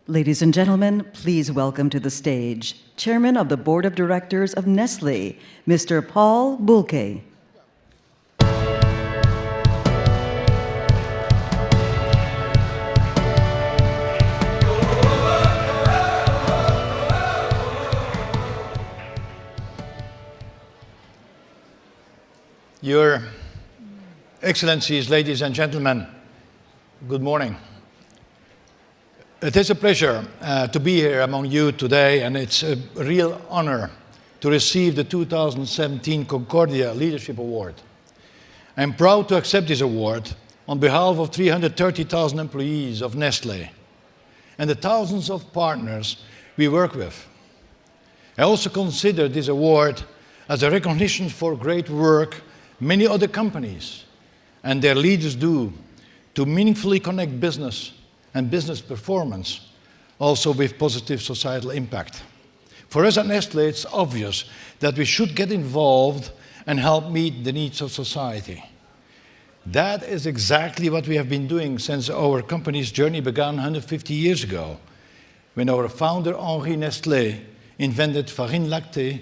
Ladies and gentlemen, please welcome to the stage Chairman of the Board of Directors of Nestlé, Mr. Paul Bulcke. Your Excellencies, ladies and gentlemen, good morning. It is a pleasure to be here among you today, and it's a real honor to receive the 2017 Concordia Leadership Award. I'm proud to accept this award on behalf of 330,000 employees of Nestlé and the thousands of partners we work with. I also consider this award as a recognition for great work many other companies and their leaders do to meaningfully connect business and business performance, also with positive societal impact. For us at Nestlé, it's obvious that we should get involved and help meet the needs of society. That is exactly what we have been doing since our company's journey began 150 years ago, when our founder Henri Nestlé invented farine lactée,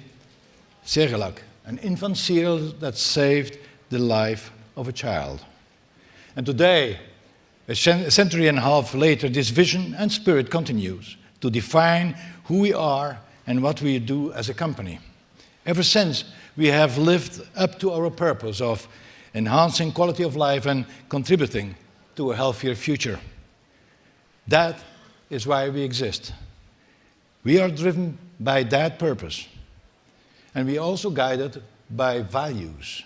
Cerelac, an infant cereal that saved the life of a child. And today, a century and a half later, this vision and spirit continues to define who we are and what we do as a company. Ever since, we have lived up to our purpose of enhancing quality of life and contributing to a healthier future. That is why we exist. We are driven by that purpose. And we are also guided by values.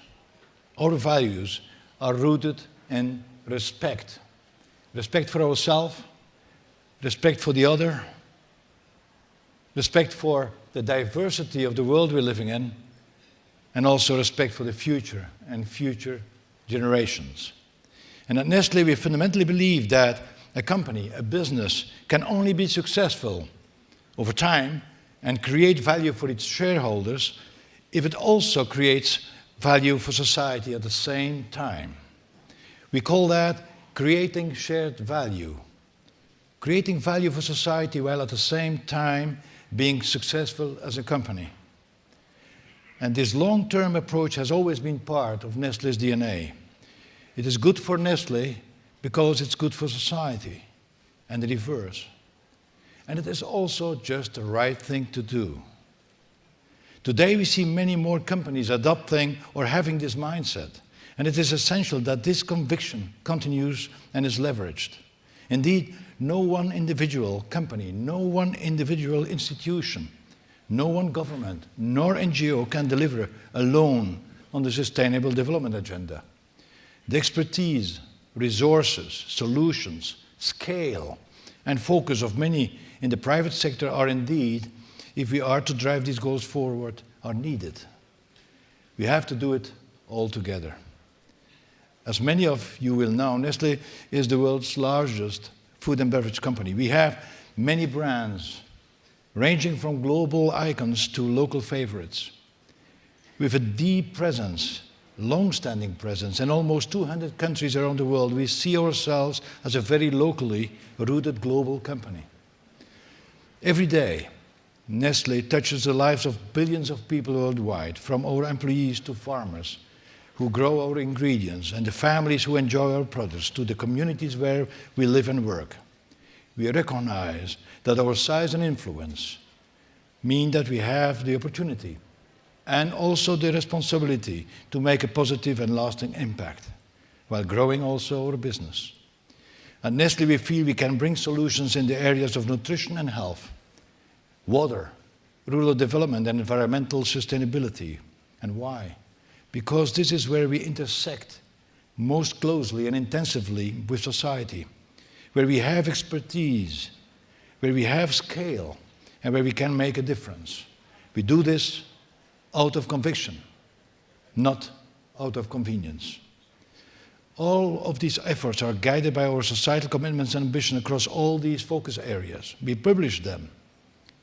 Our values are rooted in respect. Respect for ourselves, respect for the other, respect for the diversity of the world we're living in, and also respect for the future and future generations. And at Nestlé, we fundamentally believe that a company, a business, can only be successful over time and create value for its shareholders if it also creates value for society at the same time. We call that creating shared value. Creating value for society while at the same time being successful as a company. And this long-term approach has always been part of Nestlé's DNA. It is good for Nestlé because it's good for society, and the reverse. And it is also just the right thing to do. Today we see many more companies adopting or having this mindset, and it is essential that this conviction continues and is leveraged. Indeed, no one individual company, no one individual institution, no one government, nor NGO can deliver alone on the Sustainable Development Agenda. The expertise, resources, solutions, scale, and focus of many in the private sector are indeed, if we are to drive these goals forward, are needed. We have to do it all together. As many of you will know, Nestlé is the world's largest food and beverage company. We have many brands, ranging from global icons to local favorites. With a deep presence, long-standing presence, in almost 200 countries around the world, we see ourselves as a very locally rooted global company. Every day, Nestlé touches the lives of billions of people worldwide, from our employees to farmers who grow our ingredients and the families who enjoy our products to the communities where we live and work. We recognize that our size and influence mean that we have the opportunity and also the responsibility to make a positive and lasting impact while growing also our business. At Nestlé, we feel we can bring solutions in the areas of nutrition and health, water, rural development, and environmental sustainability. And why? Because this is where we intersect most closely and intensively with society, where we have expertise, where we have scale, and where we can make a difference. We do this out of conviction, not out of convenience. All of these efforts are guided by our societal commitments and ambition across all these focus areas. We publish them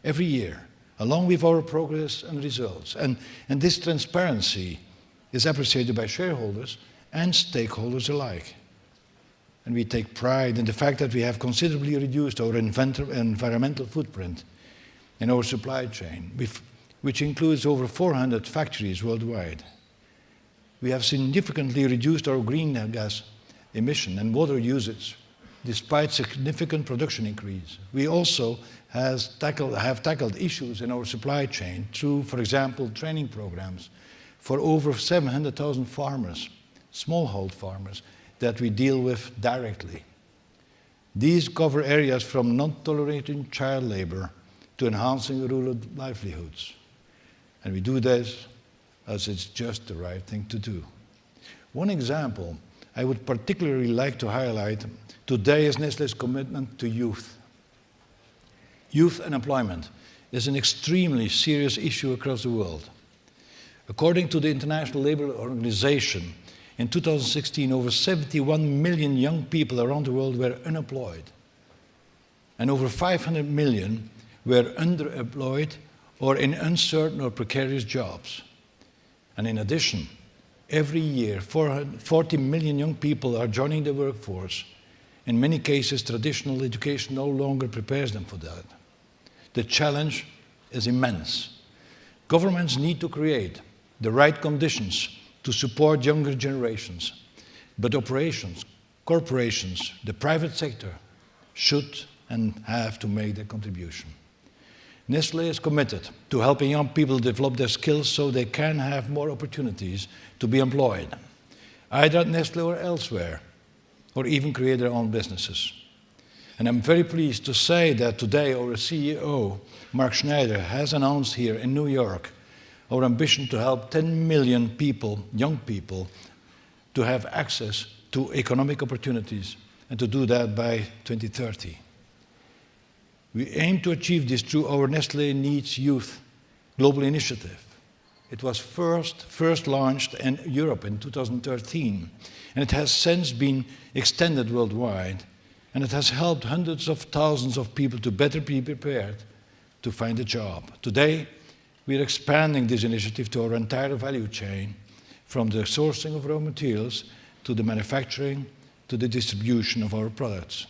every year, along with our progress and results. And this transparency is appreciated by shareholders and stakeholders alike. And we take pride in the fact that we have considerably reduced our environmental footprint in our supply chain, which includes over 400 factories worldwide. We have significantly reduced our greenhouse emission and water usage, despite significant production increase. We also have tackled issues in our supply chain through, for example, training programs for over 700,000 farmers, smallholder farmers, that we deal with directly. These cover areas from not tolerating child labor to enhancing rural livelihoods. And we do this as it's just the right thing to do. One example I would particularly like to highlight today is Nestlé's commitment to youth. Youth unemployment is an extremely serious issue across the world. According to the International Labour Organization, in 2016, over 71 million young people around the world were unemployed, and over 500 million were underemployed or in uncertain or precarious jobs. And in addition, every year, 40 million young people are joining the workforce. In many cases, traditional education no longer prepares them for that. The challenge is immense. Governments need to create the right conditions to support younger generations, but operations, corporations, the private sector should and have to make their contribution. Nestlé is committed to helping young people develop their skills so they can have more opportunities to be employed, either at Nestlé or elsewhere, or even create their own businesses. And I'm very pleased to say that today our CEO, Mark Schneider, has announced here in New York our ambition to help 10 million people, young people, to have access to economic opportunities, and to do that by 2030. We aim to achieve this through our Nestlé Needs Youth global initiative. It was first launched in Europe in 2013, and it has since been extended worldwide, and it has helped hundreds of thousands of people to better be prepared to find a job. Today, we are expanding this initiative to our entire value chain, from the sourcing of raw materials to the manufacturing to the distribution of our products.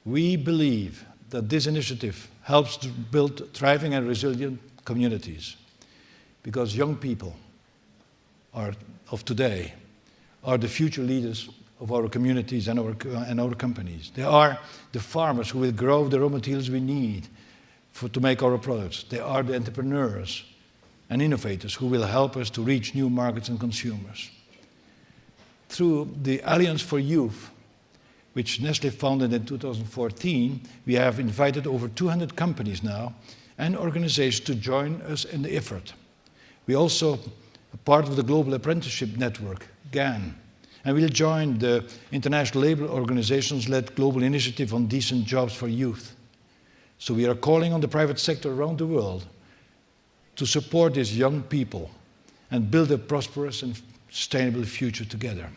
We believe that this initiative helps to build thriving and resilient communities, because young people of today are the future leaders of our communities and our companies. They are the farmers who will grow the raw materials we need to make our products. They are the entrepreneurs and innovators who will help us to reach new markets and consumers. Through the Alliance for Youth, which Nestlé founded in 2014, we have invited over 200 companies now and organizations to join us in the effort. We also are part of the Global Apprenticeship Network, GAN, and we'll join the International Labour Organization's-led Global Initiative on Decent Jobs for Youth. So we are calling on the private sector around the world to support these young people and build a prosperous and sustainable future together.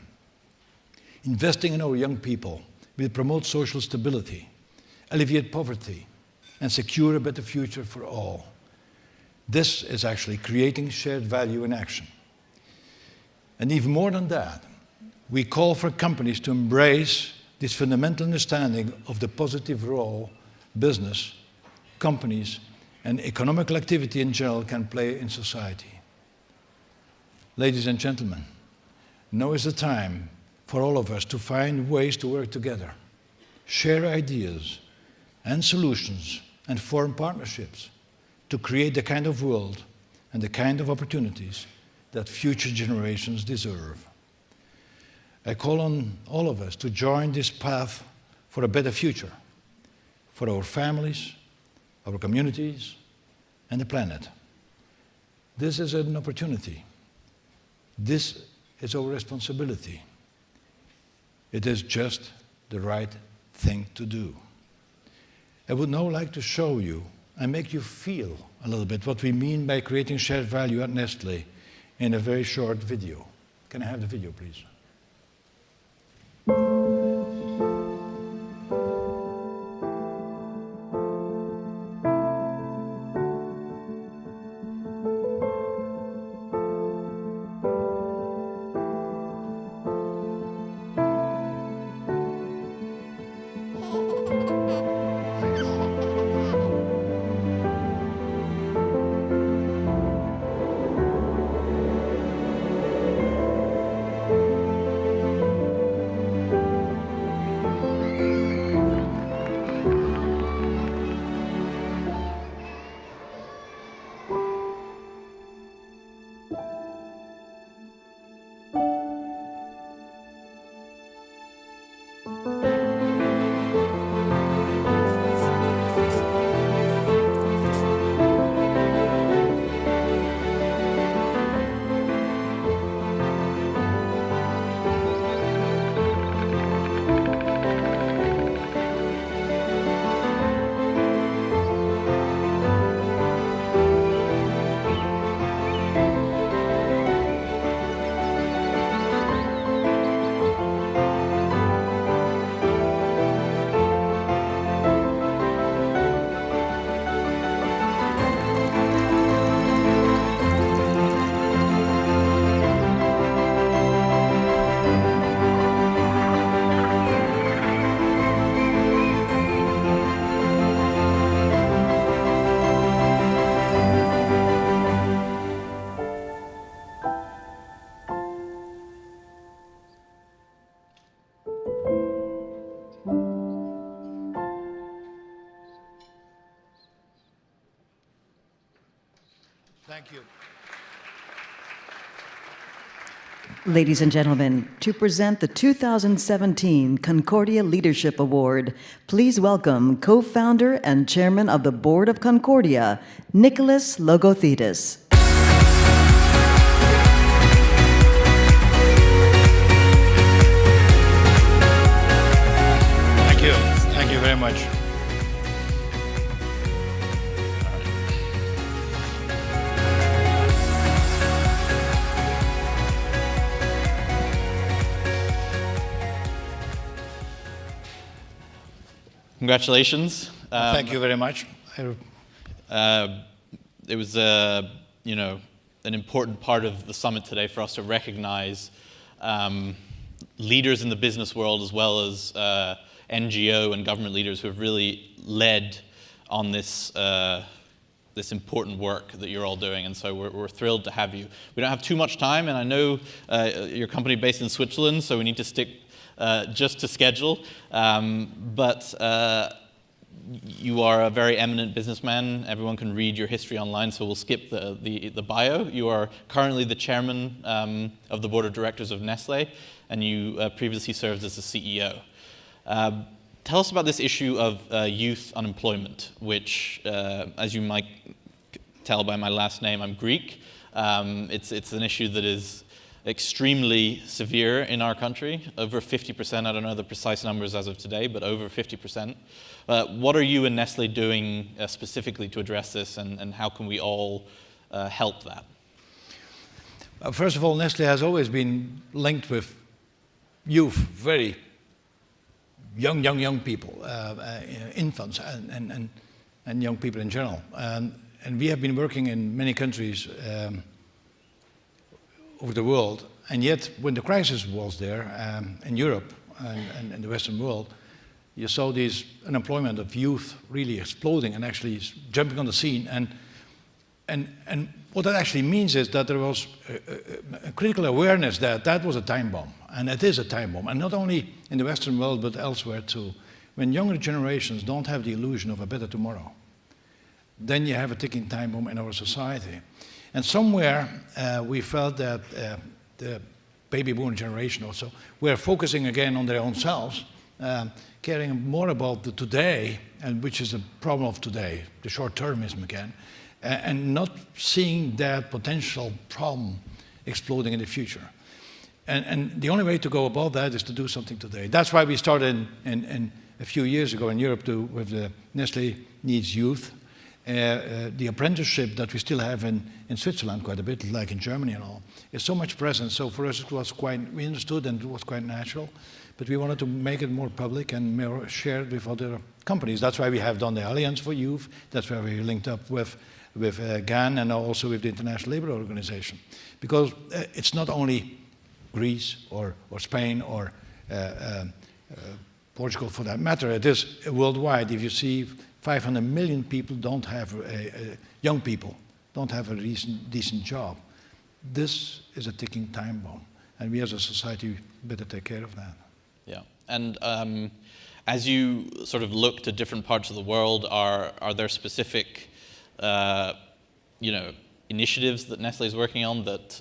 Investing in our young people will promote social stability, alleviate poverty, and secure a better future for all. This is actually creating shared value in action. And even more than that, we call for companies to embrace this fundamental understanding of the positive role business, companies, and economical activity in general can play in society. Ladies and gentlemen, now is the time for all of us to find ways to work together, share ideas and solutions, and form partnerships to create the kind of world and the kind of opportunities that future generations deserve. I call on all of us to join this path for a better future, for our families, our communities, and the planet. This is an opportunity. This is our responsibility. It is just the right thing to do. I would now like to show you and make you feel a little bit what we mean by creating shared value at Nestlé in a very short video. Can I have the video, please? Thank you. Ladies and gentlemen, to present the 2017 Concordia Leadership Award, please welcome co-founder and chairman of the Board of Concordia, Nicholas Logothetis. Thank you. Thank you very much. Congratulations. Thank you very much. It was, you know, an important part of the summit today for us to recognize leaders in the business world as well as NGO and government leaders who have really led on this this important work that you're all doing, and so we're thrilled to have you. We don't have too much time, and I know your company based in Switzerland, so we need to stick just to schedule, but you are a very eminent businessman. Everyone can read your history online, so we'll skip the bio. You are currently the chairman of the board of directors of Nestlé, and you previously served as the CEO. Tell us about this issue of youth unemployment, which, as you might tell by my last name, I'm Greek. It's an issue that is extremely severe in our country, over 50%, I don't know the precise numbers as of today, but over 50%. What are you and Nestlé doing specifically to address this, and how can we all help that? First of all, Nestlé has always been linked with youth, very young people, infants and young people in general. And we have been working in many countries over the world, and yet when the crisis was there in Europe and in the Western world, you saw this unemployment of youth really exploding and actually jumping on the scene. And what that actually means is that there was a critical awareness that that was a time bomb, and it is a time bomb, and not only in the Western world but elsewhere too. When younger generations don't have the illusion of a better tomorrow, then you have a ticking time bomb in our society. And somewhere we felt that the baby boomer generation also were focusing again on their own selves, caring more about the today, and which is the problem of today, the short-termism again, and not seeing that potential problem exploding in the future. And the only way to go about that is to do something today. That's why we started in a few years ago in Europe with the Nestlé Needs Youth. The apprenticeship that we still have in Switzerland quite a bit, like in Germany and all, is so much present. So for us it was we understood and it was quite natural, but we wanted to make it more public and more shared with other companies. That's why we have done the Alliance for Youth. That's why we linked up with GAN and also with the International Labour Organization. Because it's not only Greece or Spain or Portugal for that matter, it is worldwide. If you see 500 million people don't have, young people don't have a decent job. This is a ticking time bomb, and we as a society better take care of that. Yeah, and as you sort of look to different parts of the world, are there specific, initiatives that Nestlé is working on that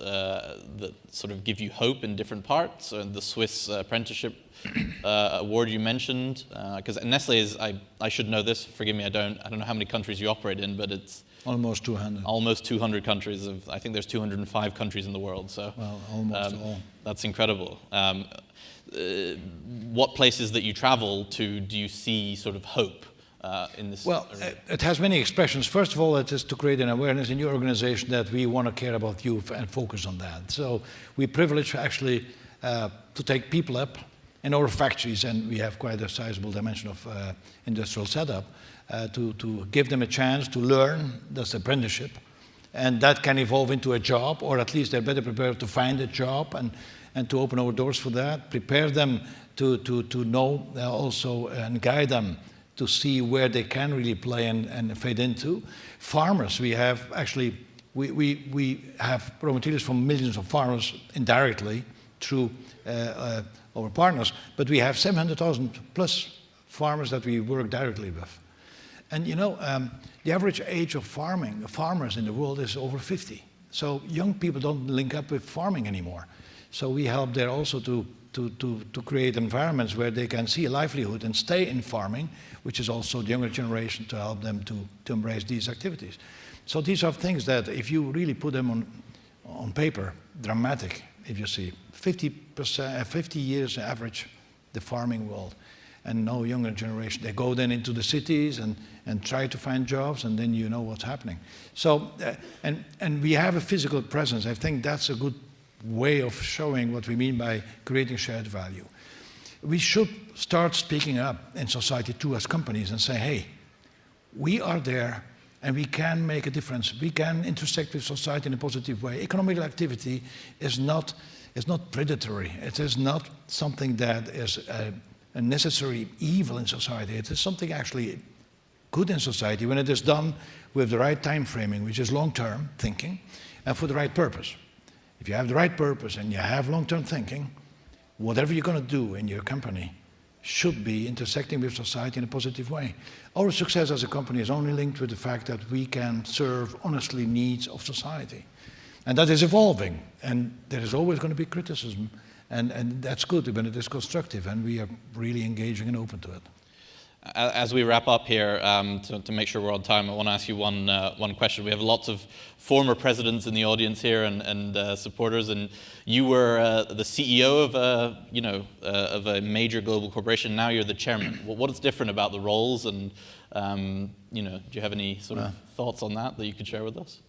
sort of give you hope in different parts? The Swiss apprenticeship award you mentioned, because Nestlé is, I should know this, forgive me, I don't know how many countries you operate in, but it's almost 200. Almost 200 countries. I think there's 205 countries in the world, so well, almost all. That's incredible. What places that you travel to do you see sort of hope in this? Well, it has many expressions. First of all, it is to create an awareness in your organization that we want to care about youth and focus on that. So we privilege actually to take people up in our factories, and we have quite a sizable dimension of industrial setup, to give them a chance to learn. That's apprenticeship, and that can evolve into a job, or at least they're better prepared to find a job and to open our doors for that, prepare them to know also and guide them to see where they can really play and fade into. Farmers, we have actually, we have raw materials from millions of farmers indirectly through our partners, but we have 700,000 plus farmers that we work directly with. And the average age of farmers in the world is over 50. So young people don't link up with farming anymore. So we help there also to create environments where they can see a livelihood and stay in farming, which is also the younger generation to help them to embrace these activities. So these are things that if you really put them on paper, dramatic, if you see 50 years average, the farming world. And no younger generation. They go then into the cities and try to find jobs, and then you know what's happening. So, and we have a physical presence. I think that's a good way of showing what we mean by creating shared value. We should start speaking up in society too as companies and say, hey, we are there and we can make a difference. We can intersect with society in a positive way. Economic activity is not predatory. It is not something that is a necessary evil in society. It is something actually good in society when it is done with the right time framing, which is long-term thinking, and for the right purpose. If you have the right purpose and you have long-term thinking, whatever you're going to do in your company should be intersecting with society in a positive way. Our success as a company is only linked with the fact that we can serve honestly needs of society. And that is evolving, and there is always going to be criticism. And that's good when it is constructive, and we are really engaging and open to it. As we wrap up here, to make sure we're on time, I want to ask you one question. We have lots of former presidents in the audience here and supporters, and you were the CEO of a major global corporation. Now you're the chairman. What is different about the roles, and do you have any sort of thoughts on that you could share with us?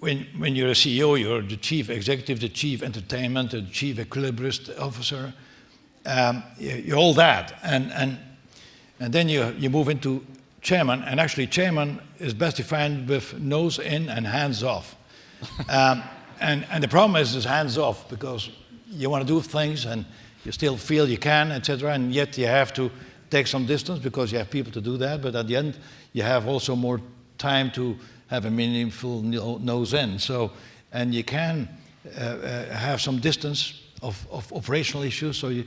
When you're a CEO, you're the chief executive, the chief entertainment, the chief equilibrist officer. You're all that. And then you move into chairman, and actually chairman is best defined with nose in and hands off. And the problem is hands off, because you want to do things and you still feel you can, etc., and yet you have to take some distance because you have people to do that, but at the end you have also more time to have a meaningful nose in. So, and you can have some distance of operational issues, so you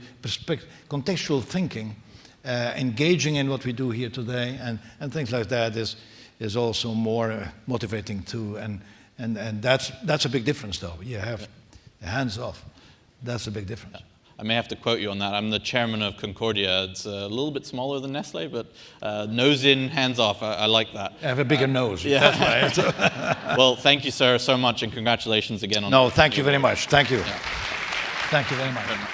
contextual thinking, engaging in what we do here today, and things like that is also more motivating too, and that's a big difference though. You have hands off. That's a big difference. I may have to quote you on that. I'm the chairman of Concordia. It's a little bit smaller than Nestle, but nose in, hands off. I like that. I have a bigger nose. Yeah. That's why. Well, thank you, sir, so much, and congratulations again on. No, thank you very much. Thank you. Yeah. Thank you very much. Very much.